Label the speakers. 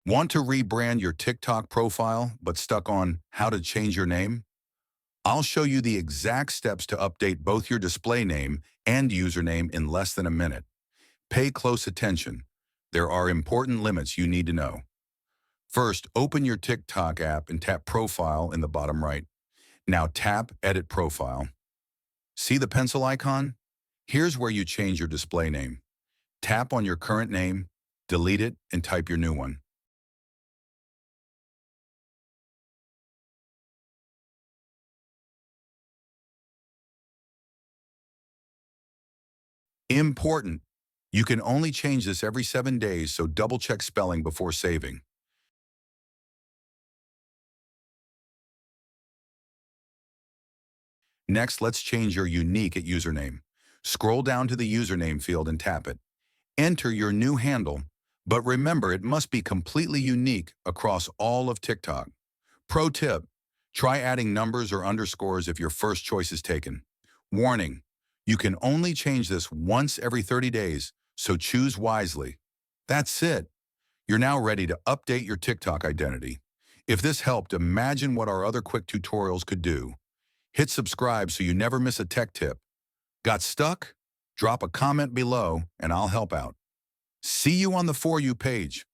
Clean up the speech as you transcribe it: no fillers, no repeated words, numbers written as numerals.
Speaker 1: Want to rebrand your TikTok profile but stuck on how to change your name? I'll show you the exact steps to update both your display name and username in less than a minute. Pay close attention. There are important limits you need to know. First, open your TikTok app and tap Profile in the bottom right. Now tap Edit Profile. See the pencil icon? Here's where you change your display name. Tap on your current name, delete it, and type your new one. Important. You can only change this every 7 days, so double-check spelling before saving. Next, let's change your unique at username. Scroll down to the username field and tap it. Enter your new handle, but remember it must be completely unique across all of TikTok. Pro tip, try adding numbers or underscores if your first choice is taken. Warning, you can only change this once every 30 days, so choose wisely. That's it. You're now ready to update your TikTok identity. If this helped, imagine what our other quick tutorials could do. Hit subscribe so you never miss a tech tip. Got stuck? Drop a comment below and I'll help out. See you on the For You page.